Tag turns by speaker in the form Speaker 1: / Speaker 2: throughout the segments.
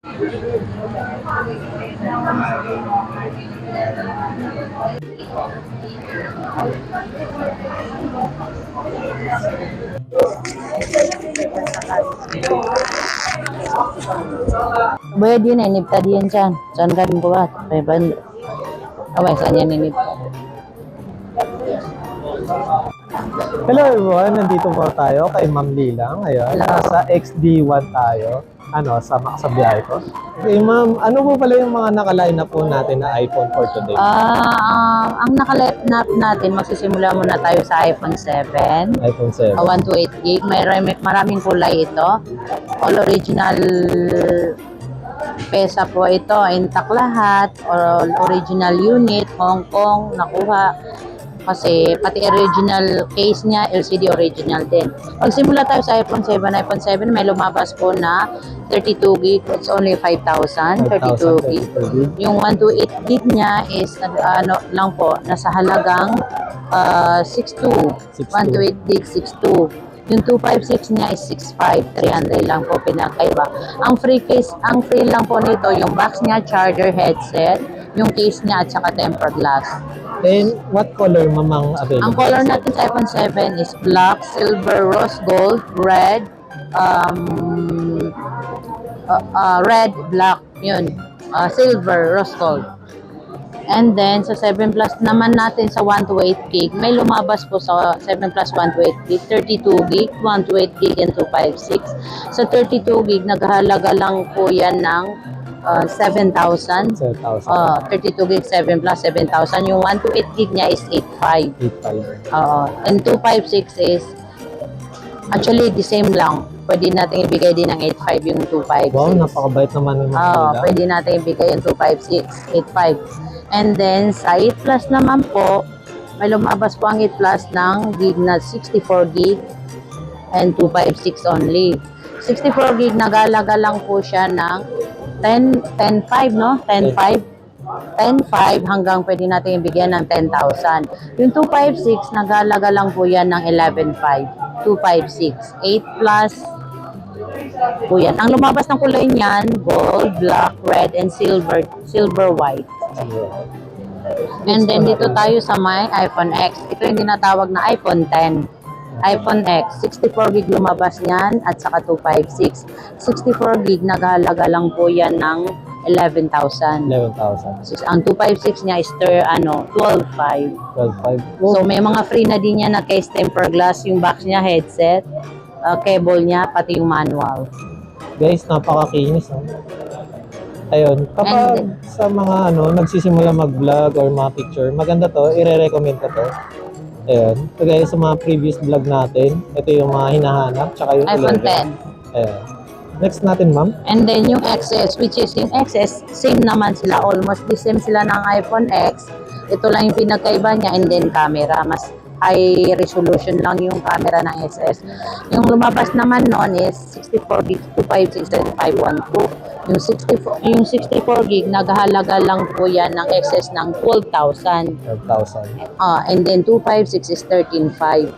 Speaker 1: Bayad yun eh, nipta diyan dyan. Saan ka rin buhat? Away, saan yan ninipta?
Speaker 2: Hello everyone, nandito po tayo kay Ma'am Lila ngayon.
Speaker 1: Hello.
Speaker 2: Nasa XD1 tayo, sama sa biyahe ko. Okay ma'am, ano po pala yung mga nakaline na po natin na iPhone for today?
Speaker 1: Ang naka-lineup natin, magsisimula muna tayo sa iPhone 7.
Speaker 2: iPhone 7.
Speaker 1: 128 gig. Maraming kulay ito. All original pesa po ito. Intact lahat. All original unit. Hong Kong. Nakuha. Kasi pati original case niya, LCD original din. Magsimula tayo sa iPhone 7. iPhone 7 may lumabas po na 32 gig. It's only 5,000. 32 gig. Yung 128 gig niya is lang po, nasa halagang 62. 128 gig 62. Yung 256 niya is 65. 300 lang po pinakaiba. Ang free lang po nito, yung box niya, charger, headset, yung case niya at saka tempered glass.
Speaker 2: And what color mamang available?
Speaker 1: Ang color natin sa iPhone 7 is black, silver, rose gold, red, red, black, yun. Silver, rose gold. And then, sa 7 Plus naman natin sa 128 gig, may lumabas po sa 7 Plus 128 gig, 32 gig, 128 gig, and 256. Sa 32 gig, naghahalaga lang po yan ng 7,000. 32 gig, 7 Plus, 7,000. Yung 128 gig niya is 8,500. And 256 is, actually, the same lang. Pwede natin ibigay din ng 8,500 yung 256.
Speaker 2: Wow, napakabait naman yung mga
Speaker 1: pwede natin ibigay yung 256, 8,500. And then, sa 8 Plus naman po, may lumabas po ang 8 Plus ng gig na 64 gig and 256 only. 64 gig, nagalaga lang po siya ng 10,500, no? 10,500. 10,500 hanggang pwede natin ibigyan ng 10,000. Yung 256, nagalaga lang po yan ng 11,500. 256. 8 Plus po yan. Ang lumabas ng kulay niyan, gold, black, red, and silver white. And then dito tayo sa may iPhone X. Ito yung tinatawag na iPhone 10. iPhone X, 64 gig lumabas niyan at saka 256. 64 gig, naghahalaga lang po yan ng 11,000.
Speaker 2: 11,000.
Speaker 1: Ang 256 niya is 12,500.
Speaker 2: 12,500.
Speaker 1: So may mga free na din yan na case tempered glass, yung box niya, headset, cable niya, pati yung manual.
Speaker 2: Guys, napakakinis. Ayun, kapag sa mga nagsisimula mag-vlog or mga picture, maganda to, i-recommend ko to. Ayun, kagaya sa mga previous vlog natin, ito yung mga hinahanap, tsaka yung
Speaker 1: iPhone 10.
Speaker 2: Ayun. Next natin, ma'am.
Speaker 1: And then yung XS, which is yung XS, same naman sila, almost the same sila ng iPhone X. Ito lang yung pinagkaiba niya, and then camera, mas high resolution lang yung camera ng XS. Yung lumabas naman noon is 64 gig, 256 and 512. Yung 64 gig, naghahalaga lang po yan ng XS ng 12,000.
Speaker 2: 12,000.
Speaker 1: And then 256 is 13,500.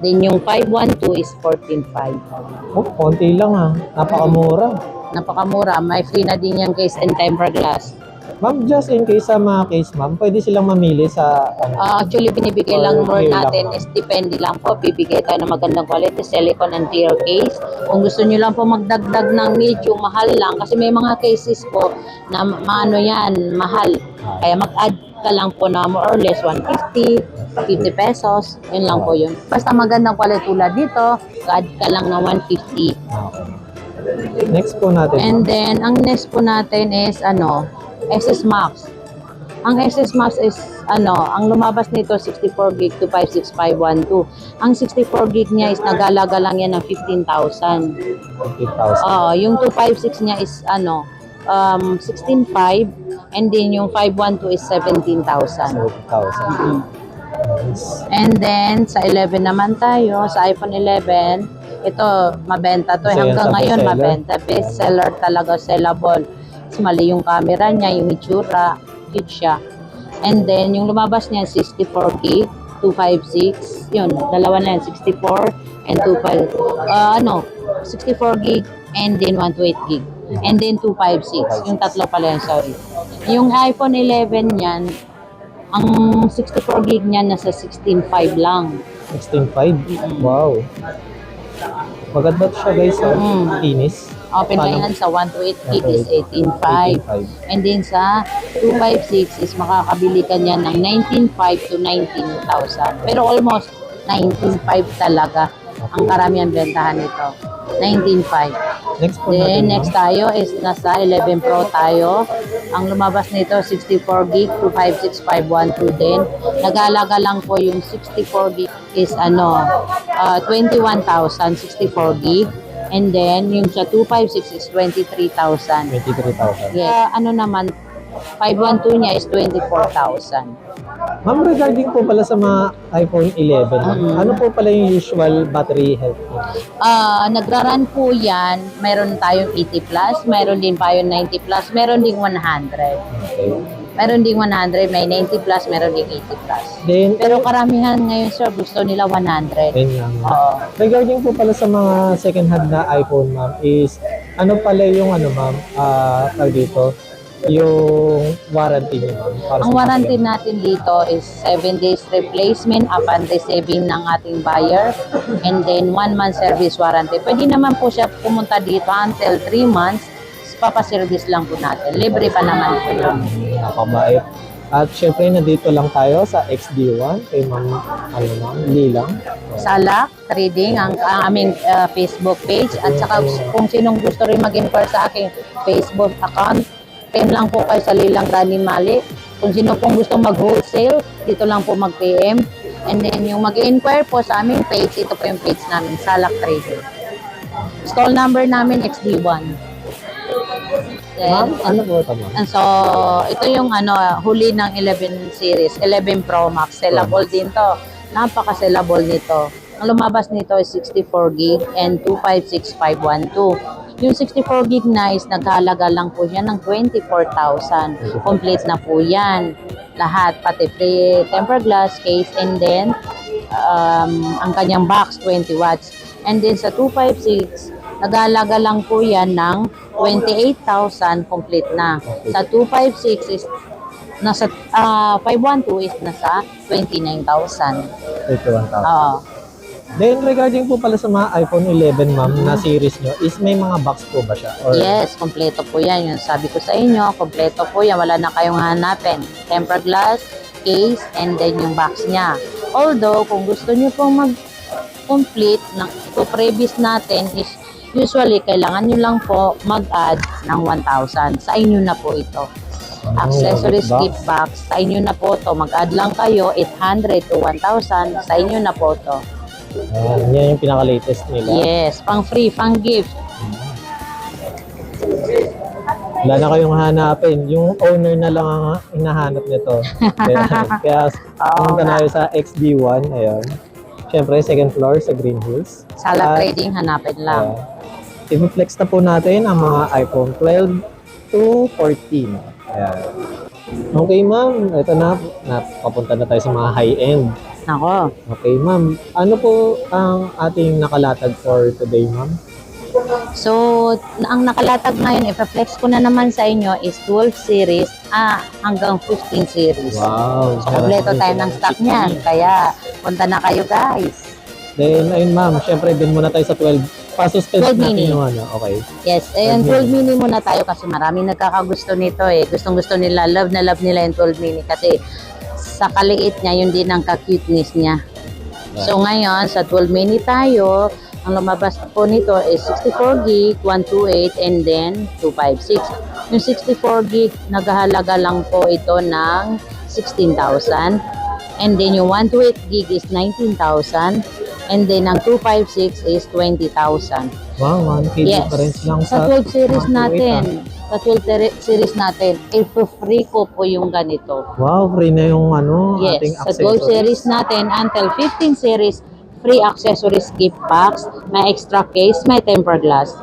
Speaker 1: Then yung 512 is 14,500.
Speaker 2: Oh, konti lang napakamura.
Speaker 1: Napakamura. May free na din yung case and tempered glass.
Speaker 2: Ma'am, just in case sa mga case, ma'am, pwede silang mamili sa
Speaker 1: actually, binibigay lang more
Speaker 2: clear
Speaker 1: natin
Speaker 2: lang,
Speaker 1: is depende lang po. Bibigay tayo ng magandang quality, silicone and clear case. Kung gusto nyo lang po magdagdag ng medyo mahal lang, kasi may mga cases po na mahal. Kaya mag-add ka lang po na more or less 150, 50 pesos. Yun lang po yun. Basta magandang quality tulad dito, add ka lang na 150.
Speaker 2: Next po natin.
Speaker 1: And then, ang next po natin is XS Max. Ang XS Max is ang lumabas nito 64 gig, 256, 512. Ang 64 gig niya is nagalaga lang yan ng 15,000.
Speaker 2: 15,000.
Speaker 1: Yung 256 niya is 16,500, and then yung 512 is 17,000.
Speaker 2: 17,000.
Speaker 1: And then sa 11 naman tayo, sa iPhone 11, ito mabenta to.
Speaker 2: Isa yan
Speaker 1: Hanggang
Speaker 2: sa
Speaker 1: ngayon
Speaker 2: bestseller.
Speaker 1: mabenta, bestseller talaga, sellable. Mali yung camera niya, yung itsura, cute siya. And then, yung lumabas niya, 64 gig, 256, yun, dalawa na yan, 64 and 25, 64 gig and then 128 gig. and then 256. Yung tatlo pala yan, sorry. Yung iPhone 11 yan, ang 64 gig niya nasa 16.5 lang.
Speaker 2: 16.5? Wow. Maganda siya guys, kinis.
Speaker 1: Open lang yan sa 128 gig is 18.5. And then sa 256 is makakabili ka niya ng 19.5 to 19,000. Pero almost 19.5 talaga ang karamihan bentahan nito. 19.5.
Speaker 2: Next po
Speaker 1: Then
Speaker 2: natin.
Speaker 1: next tayo is nasa 11 Pro tayo. Ang lumabas nito 64 gig 256512 din. Nag-aalaga lang po yung 64 gig is 21,000 64 gig. And then yung sa 256 is 23,000.
Speaker 2: 23,000.
Speaker 1: Yeah, naman 512 niya is 24,000.
Speaker 2: Ma'am, regarding po pala sa mga iPhone 11, ano po pala yung usual battery health niya?
Speaker 1: Nagra-run po yan. Mayroon tayong 80 plus, mayroon din tayong 90 plus, mayroon ding 100.
Speaker 2: Okay.
Speaker 1: Meron ding 100, may 90 plus, meron ding 80 plus.
Speaker 2: Then,
Speaker 1: Pero karamihan ngayon, sir, gusto nila 100.
Speaker 2: ayun nga, ma'am.
Speaker 1: Oo.
Speaker 2: Regarding po pala sa mga second hand na iPhone, ma'am, is ano pala yung ma'am, tawag dito, yung warranty niyo, ma'am? Para
Speaker 1: Ang
Speaker 2: sa
Speaker 1: warranty
Speaker 2: mga
Speaker 1: natin dito is 7 days replacement upon receiving ng ating buyer and then 1 month service warranty. Pwede naman po siya pumunta dito until 3 months, papaservice lang po natin. Libre pa naman po yun.
Speaker 2: napakabait. At syempre, nandito lang tayo sa XD1 kay ma'am, Lilang.
Speaker 1: Salak Trading, ang aming Facebook page. At saka kung sinong gusto rin mag-inquire sa aking Facebook account, PM lang po kayo sa Lilang Rani Mali. Kung sino pong gusto mag-wholesale, dito lang po mag-PM. And then yung mag-inquire po sa aming page, ito po yung page namin, Salak Trading. Stall number namin, XD1.
Speaker 2: Ma'am,
Speaker 1: Then,
Speaker 2: ano po ito, ma'am?
Speaker 1: and so, ito yung huli ng 11 series, 11 Pro Max. Sellable din to. Napaka-sellable nito. Ang lumabas nito is 64 gig and 256512. Yung 64 gig na is naghalaga lang po siya ng 24,000. Complete na po yan. Lahat, pati free tempered glass case and then ang kanyang box, 20 watts. And then sa 256, nag-aalaga lang po yan ng 28,000 complete na. Sa 256 is nasa 512 is nasa 29,000.
Speaker 2: 31,000.
Speaker 1: Oo.
Speaker 2: Then, regarding po pala sa mga iPhone 11, ma'am, na series nyo, is may mga box po ba siya? Or
Speaker 1: Yes, kompleto po yan. Yung sabi ko sa inyo, kompleto po yan. Wala na kayong hanapin. Tempered glass, case, and then yung box niya. Although, kung gusto nyo pong mag-complete ng ito previous natin is usually, kailangan nyo lang po mag-add ng 1,000. Sa inyo na po ito. Accessories gift box, sa inyo na po to. Mag-add lang kayo, 800 to 1,000. Sa inyo na po to.
Speaker 2: yan yung pinaka-latest nila.
Speaker 1: Yes, pang free, pang gift.
Speaker 2: Wala na kayong hanapin. Yung owner na lang ang hinahanap nito. Kaya pumunta na kayo sa XD1. Ayun. Siyempre, second floor sa Green Hills.
Speaker 1: Salak Trading, hanapin lang.
Speaker 2: I-flex na po natin ang mga iPhone 12 to 14. Ayan. Okay, ma'am. Ito na. Papunta na tayo sa mga high-end.
Speaker 1: Nako.
Speaker 2: Okay, ma'am. Ano po ang ating nakalatag for today, ma'am?
Speaker 1: So, ang nakalatag ngayon, i-flex ko na naman sa inyo is 12 series hanggang 15 series.
Speaker 2: Wow.
Speaker 1: So, kompleto tayo ng stock niyan. Kaya, punta na kayo guys.
Speaker 2: Then, ayun ma'am, syempre, din muna tayo sa 12. Pa-suspense
Speaker 1: 12
Speaker 2: natin
Speaker 1: mini.
Speaker 2: yung okay.
Speaker 1: Yes, ayun, 12 mini muna tayo kasi maraming nagkakagusto nito eh. Gustong-gusto nila, love na love nila yung 12 mini kasi sa kaliit niya, yun din ang ka-cuteness niya. So ngayon, sa 12 mini tayo, ang lumabas po nito is 64 gig, 128, and then 256. Yung 64 gig, naghahalaga lang po ito ng 16,000. And then yung 128 gig is 19,000. And then ang 256 is 20,000.
Speaker 2: Wow, 1K
Speaker 1: Yes.
Speaker 2: difference lang
Speaker 1: Sa 12 series natin, sa 12 series natin, free ko po yung ganito.
Speaker 2: Wow, free na yung
Speaker 1: Yes,
Speaker 2: ating
Speaker 1: sa 12 series natin until 15 series, free accessories gift box, may extra case, may tempered glass.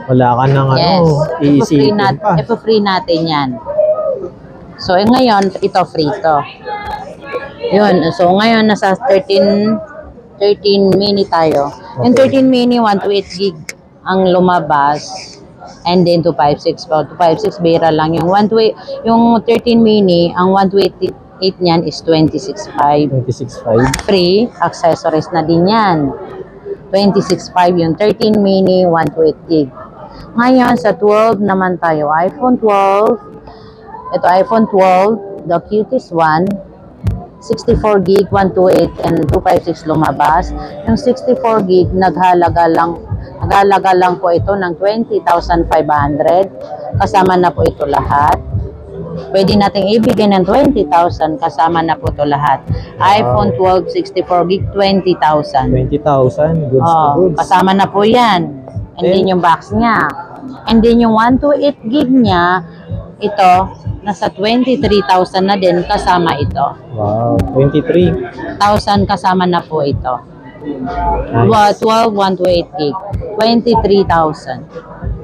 Speaker 2: Wala ka nang
Speaker 1: Yes,
Speaker 2: iisipin pa.
Speaker 1: free natin yan. So ngayon, ito free to. Yun, so ngayon nasa 13 mini tayo. Yung 13 mini, 128 gig ang lumabas. And then 256 po. 256 bira lang yung 13 mini, ang 128 niyan is 26.5.
Speaker 2: 26.5.
Speaker 1: Free accessories na din yan. 26.5 yung 13 mini, 128 gig. Ngayon sa 12 naman tayo, iPhone 12. Ito iPhone 12, the cutest one. 64 gig, 128 and 256 lumabas. Yung 64 gig naghalaga lang po ito ng 20,500. Kasama na po ito lahat. Pwede nating ibigay ng 20,000 kasama na po ito lahat. iPhone 12 64 gig 20,000.
Speaker 2: 20,000, goods na
Speaker 1: Oh,
Speaker 2: goods.
Speaker 1: kasama na po 'yan. And then yung box niya. And then yung 128 gig niya, ito nasa 23,000 na din kasama ito.
Speaker 2: Wow, 23.
Speaker 1: 1,000 kasama na po ito.
Speaker 2: Nice.
Speaker 1: 12 128 gig. 23,000.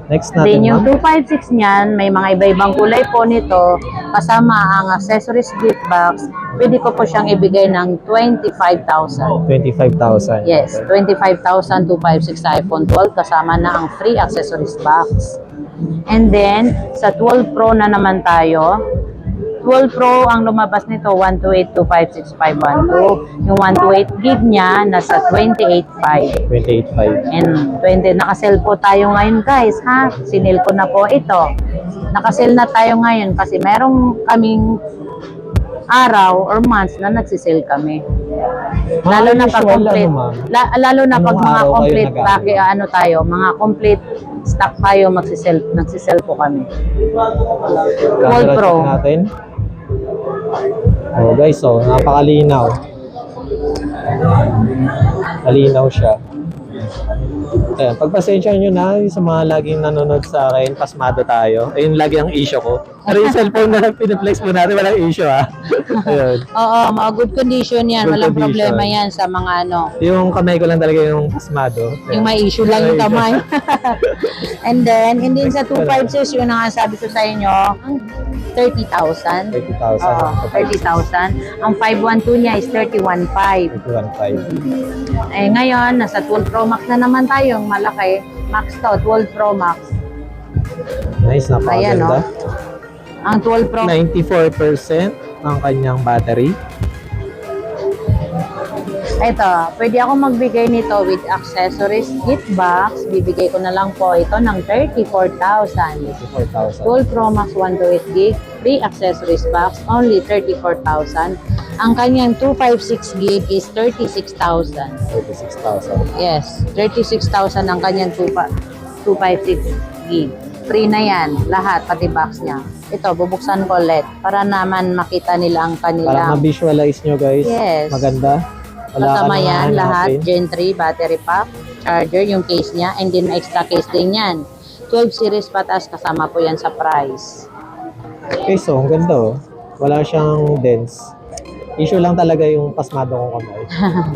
Speaker 2: Next
Speaker 1: Then
Speaker 2: natin,
Speaker 1: yung
Speaker 2: ma'am.
Speaker 1: 256 niyan, may mga iba-ibang kulay po nito. Kasama ang accessories gift box. Pwede ko po siyang ibigay ng 25,000.
Speaker 2: 25,000.
Speaker 1: Yes, 25,000 256 iPhone 12 kasama na ang free accessories box. And then, sa 12 Pro na naman tayo. 12 Pro, ang lumabas nito, 128 256 512. Yung 128 gig niya, nasa 28.5.
Speaker 2: 28.5.
Speaker 1: And 20, nakasell po tayo ngayon guys, ha? Sinil ko na po ito. Nakasell na tayo ngayon kasi merong kaming araw or months na nagsisell kami. Lalo na pag
Speaker 2: usual,
Speaker 1: complete,
Speaker 2: ma'am?
Speaker 1: lalo na pag
Speaker 2: Anong
Speaker 1: mga
Speaker 2: araw kayo
Speaker 1: complete
Speaker 2: nag-aano?
Speaker 1: mga complete stock tayo nagsisell po kami.
Speaker 2: Camera
Speaker 1: Pro.
Speaker 2: check natin. Oh guys, so napakalinaw. Malinaw siya. Ayan, pagpasensya nyo na sa mga laging nanonood sa akin, pasmado tayo. Ayun lagi ang issue ko. Pero yung cellphone na pinaflex mo natin, walang issue ha. Ayun.
Speaker 1: Oo, mga good condition yan.
Speaker 2: Good
Speaker 1: Walang
Speaker 2: condition.
Speaker 1: problema yan sa mga ano.
Speaker 2: Yung kamay ko lang talaga yung pasmado.
Speaker 1: Yung may issue lang yung kamay. And then sa 256, yun na nga sabi ko sa inyo, 30,000.
Speaker 2: 30,000.
Speaker 1: Oo, 30,000. Ang 512 niya is 31.5.
Speaker 2: 31.5.
Speaker 1: Eh ngayon, nasa 12 Pro Max na naman tayo, yung malaki. Max to, 12 Pro Max.
Speaker 2: Nice,
Speaker 1: Ayan,
Speaker 2: napakaganda.
Speaker 1: Ang 12 Pro
Speaker 2: 94% ng kanyang battery.
Speaker 1: Ito, pwede ako magbigay nito with accessories gift box. Bibigay ko na lang po ito ng 34,000.
Speaker 2: 34,000.
Speaker 1: 12 Pro Max 128 gig, free accessories box, only 34,000. Ang kanyang 256 gig is 36,000.
Speaker 2: 36,000.
Speaker 1: Yes, 36,000 ang kanyang 256 gig. Free na yan, lahat, pati box niya. Ito, bubuksan ko ulit para naman makita nila ang
Speaker 2: Para
Speaker 1: kanilang.
Speaker 2: ma-visualize nyo guys.
Speaker 1: Yes.
Speaker 2: Maganda.
Speaker 1: Kasama
Speaker 2: ka
Speaker 1: yan,
Speaker 2: nang
Speaker 1: lahat,
Speaker 2: hanapin.
Speaker 1: Gen 3, battery pack, charger, yung case niya, and then extra case din yan. 12 series patas, kasama po yan sa price.
Speaker 2: Okay, so ang ganda oh. Wala siyang dents. Issue lang talaga yung pasmado kong kamay.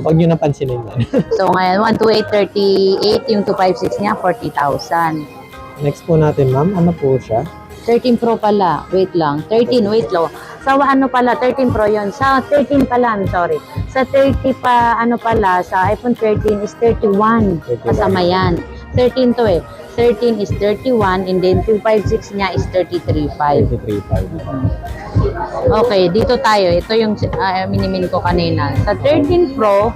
Speaker 2: Huwag nyo napansinin yan.
Speaker 1: So ngayon, 12838, yung 256 niya, 40,000.
Speaker 2: Next po natin ma'am, ano po siya?
Speaker 1: 13 Pro pala, wait lang, 13, wait lang. Sa ano pala, 13 Pro yon. Sa 13 pala, I'm sorry. Sa 30 pa, ano pala, sa iPhone 13 is 31.
Speaker 2: 31.
Speaker 1: Kasama yan. 13 to eh. 13 is 31 and then 256 niya is 33.5.
Speaker 2: 23.5.
Speaker 1: Okay, dito tayo. Ito yung minimin ko kanina. Sa 13 Pro,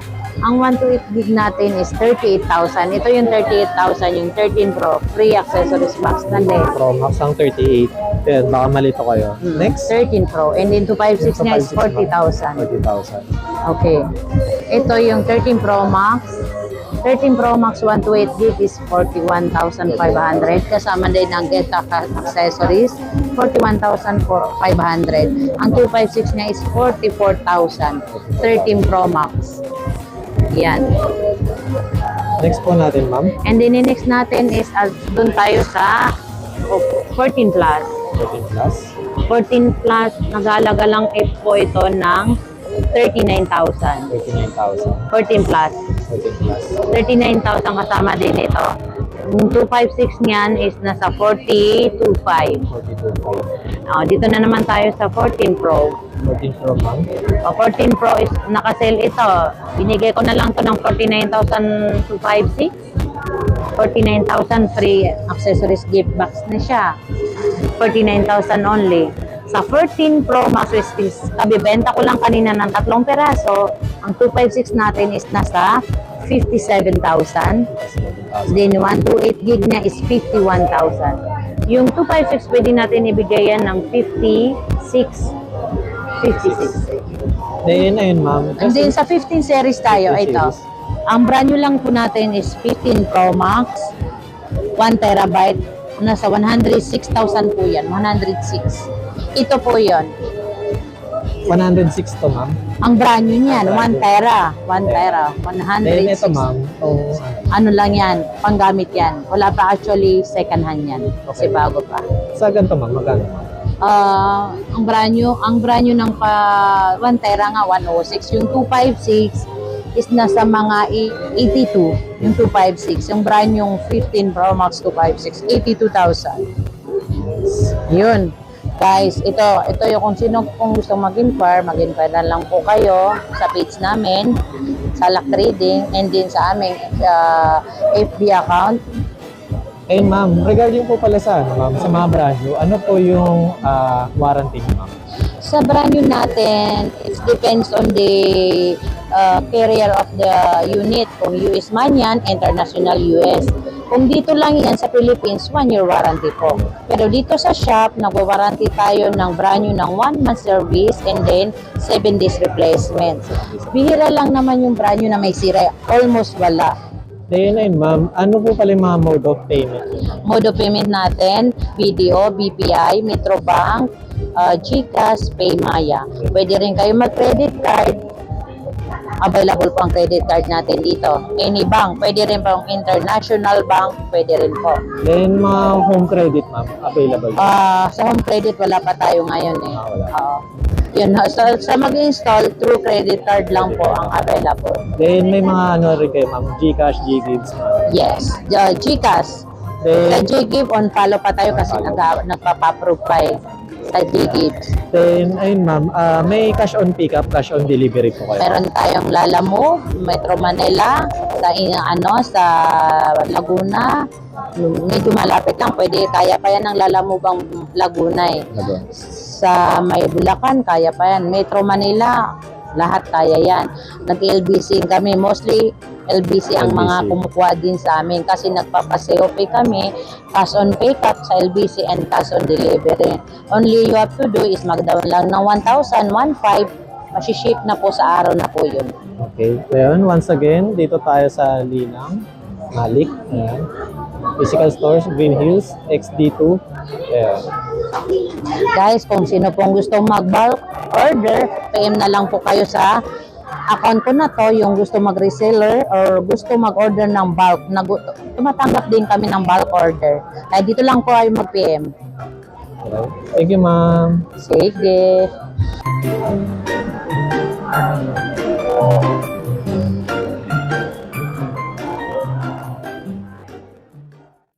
Speaker 1: ang 128 gig natin is 38,000. Ito yung 38,000, yung 13 Pro. Free accessories box na din.
Speaker 2: Pro Max ang 38. Yan, baka malito kayo. Next.
Speaker 1: 13 Pro. And then 256 niya is 40,000.
Speaker 2: 40,000.
Speaker 1: Okay. Ito yung 13 Pro Max. 13 Pro Max 128 gig is 41,500. Kasama din ang get accessories. 41,500. Ang 256 niya is 44,000. 13 Pro Max. Yan.
Speaker 2: Next po natin ma'am.
Speaker 1: And then next natin is doon tayo sa 14 Plus.
Speaker 2: 14 plus.
Speaker 1: 14 Plus, nag-aalaga lang po ito ng 39,000.
Speaker 2: 39,000.
Speaker 1: 14 Plus.
Speaker 2: 14 plus.
Speaker 1: 39,000 kasama din ito. Yung 256 niyan is nasa 42.5.
Speaker 2: 42.5.
Speaker 1: Dito na naman tayo sa 14 Pro.
Speaker 2: 14 Pro ma'am.
Speaker 1: 14 Pro is nakasell ito. Binigay ko na lang to ng 49,256. 49,000 free accessories gift box na siya. 49,000 only. Sa 14 Pro Max is kabibenta ko lang kanina ng 3 peraso. Ang 256 natin is nasa 57,000. Then 128 gig na is 51,000. Yung 256 pwede natin ibigay yan ng 56.
Speaker 2: Then, ayun ma'am.
Speaker 1: And then sa 15 series tayo,
Speaker 2: 15
Speaker 1: ito.
Speaker 2: series.
Speaker 1: Ang brand new lang po natin is 15 Pro Max, 1 terabyte. Nasa 106,000 po yan, 106. Ito po yon.
Speaker 2: 106 to ma'am.
Speaker 1: Ang brand new niyan, 1 tera. 1 tera, 106.
Speaker 2: Then, ito ma'am.
Speaker 1: Ano lang yan, panggamit yan. Wala pa actually second hand yan. Kasi
Speaker 2: Okay.
Speaker 1: bago pa.
Speaker 2: Sa ganito ma'am, magkano?
Speaker 1: Ang brand new ng 1 tera nga 106. Yung 256 is nasa mga 82. Yung 256, yung brand yung 15 Pro Max 256, 82,000. Yun. Guys, ito yung kung gusto mag-inquire na lang po kayo sa page namin, Salak Trading, and din sa aming FB account.
Speaker 2: Ayun ma'am, regarding po pala sa ma'am, sa mga brand new, ano po yung warranty niyo ma'am?
Speaker 1: Sa brand new natin, it depends on the carrier of the unit. Kung US man yan, international US. Kung dito lang yan sa Philippines, 1-year warranty po. Pero dito sa shop, nagwa-warranty tayo ng brand new ng 1 month service and then 7 days replacement. Bihira lang naman yung brand new na may sira. Almost wala.
Speaker 2: Then, ayun ma'am, ano po pala yung mga mode of payment?
Speaker 1: Mode of payment natin, BDO, BPI, Metrobank, GCash, Paymaya. Pwede rin kayo mag-credit card. Available po ang credit card natin dito. Any bank, pwede rin po ang international bank, pwede rin po.
Speaker 2: Then, mga home credit ma'am, available.
Speaker 1: Sa home credit, wala pa tayo ngayon eh.
Speaker 2: Wala.
Speaker 1: Yun, sa mag-install, through credit card lang po ang available.
Speaker 2: Then, may mga ano rin kayo ma'am, GCash, GGives ma'am.
Speaker 1: Yes, GCash. Sa
Speaker 2: Then,
Speaker 1: GGive, on follow pa tayo kasi nagpapa-approve pa eh. Sa GGive.
Speaker 2: then ayun ma'am, may cash on pickup, cash on delivery po kayo.
Speaker 1: Meron tayong Lalamove, Metro Manila, sa Laguna. Medyo malapit lang, kaya pa yan ng Lalamove ang Laguna eh. Sa may Bulacan, kaya pa yan. Metro Manila, lahat kaya yan. Nag-LBC kami, mostly LBC ang mga
Speaker 2: LBC.
Speaker 1: kumukuha din sa amin kasi nagpapa-COP kami, cash on pickup sa LBC and cash on delivery. Only you have to do is mag-down lang ng 1,000, 1,500, masiship na po sa araw na po yun.
Speaker 2: Okay. So yun, once again, dito tayo sa Linang, Malik. Ayan. Physical stores, Green Hills, XD2. Ayan.
Speaker 1: Guys, kung sino pong gustong mag-bulk order, PM na lang po kayo sa account ko na to, yung gusto mag-reseller or gusto mag-order ng bulk. Tumatanggap din kami ng bulk order. Kaya dito lang po kayo mag-PM.
Speaker 2: Thank you ma'am.
Speaker 1: Sige.